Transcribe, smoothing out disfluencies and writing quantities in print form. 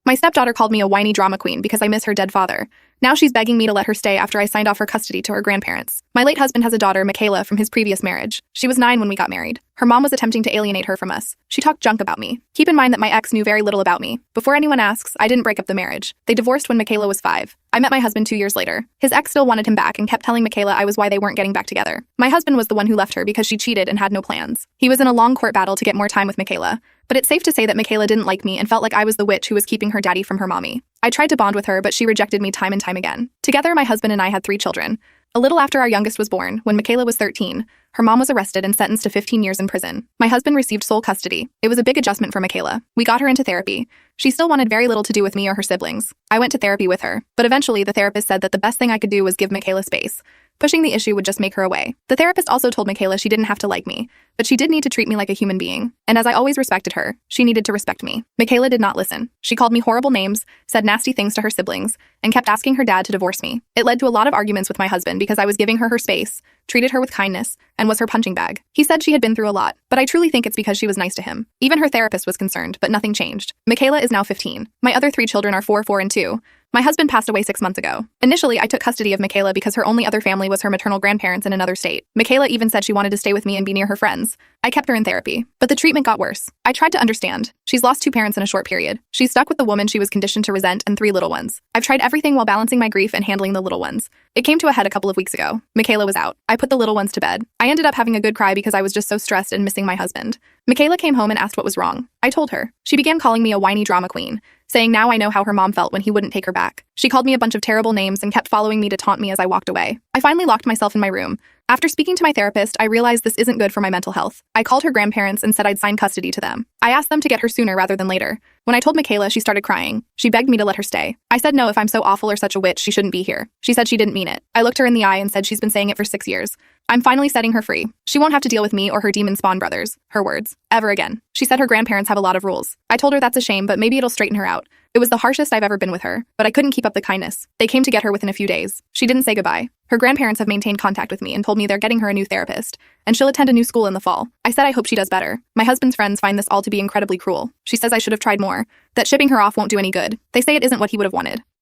My stepdaughter called me a whiny drama queen because I miss her dead father. Now she's begging me to let her stay after I signed off her custody to her grandparents. My late husband has a daughter, Michaela, from his previous marriage. She was 9 when we got married. Her mom was attempting to alienate her from us. She talked junk about me. Keep in mind that my ex knew very little about me. Before anyone asks, I didn't break up the marriage. They divorced when Michaela was 5. I met my husband 2 years later. His ex still wanted him back and kept telling Michaela I was why they weren't getting back together. My husband was the one who left her because she cheated and had no plans. He was in a long court battle to get more time with Michaela. But it's safe to say that Michaela didn't like me and felt like I was the witch who was keeping her daddy from her mommy. I tried to bond with her, but she rejected me time and time again. Together, my husband and I had 3 children. A little after our youngest was born, when Michaela was 13, her mom was arrested and sentenced to 15 years in prison. My husband received sole custody. It was a big adjustment for Michaela. We got her into therapy. She still wanted very little to do with me or her siblings. I went to therapy with her, but eventually the therapist said that the best thing I could do was give Michaela space. Pushing the issue would just make her away. The therapist also told Michaela she didn't have to like me, but she did need to treat me like a human being. And as I always respected her, she needed to respect me. Michaela did not listen. She called me horrible names, said nasty things to her siblings, and kept asking her dad to divorce me. It led to a lot of arguments with my husband because I was giving her space, treated her with kindness, and was her punching bag. He said she had been through a lot, but I truly think it's because she was nice to him. Even her therapist was concerned, but nothing changed. Michaela is now 15. My other 3 children are 4, 4, and 2. My husband passed away 6 months ago. Initially, I took custody of Michaela because her only other family was her maternal grandparents in another state. Michaela even said she wanted to stay with me and be near her friends. I kept her in therapy, but the treatment got worse. I tried to understand. She's lost 2 parents in a short period. She's stuck with the woman she was conditioned to resent and 3 little ones. I've tried everything while balancing my grief and handling the little ones. It came to a head a couple of weeks ago. Michaela was out. I put the little ones to bed. I ended up having a good cry because I was just so stressed and missing my husband. Michaela came home and asked what was wrong. I told her. She began calling me a whiny drama queen, saying now I know how her mom felt when he wouldn't take her back. She called me a bunch of terrible names and kept following me to taunt me as I walked away. I finally locked myself in my room. After speaking to my therapist, I realized this isn't good for my mental health. I called her grandparents and said I'd sign custody to them. I asked them to get her sooner rather than later. When I told Michaela, she started crying. She begged me to let her stay. I said no, if I'm so awful or such a witch, she shouldn't be here. She said she didn't mean it. I looked her in the eye and said she's been saying it for 6 years. I'm finally setting her free. She won't have to deal with me or her demon spawn brothers, her words, ever again. She said her grandparents have a lot of rules. I told her that's a shame, but maybe it'll straighten her out. It was the harshest I've ever been with her, but I couldn't keep up the kindness. They came to get her within a few days. She didn't say goodbye. Her grandparents have maintained contact with me and told me they're getting her a new therapist, and she'll attend a new school in the fall. I said I hope she does better. My husband's friends find this all to be incredibly cruel. She says I should have tried more, that shipping her off won't do any good. They say it isn't what he would have wanted.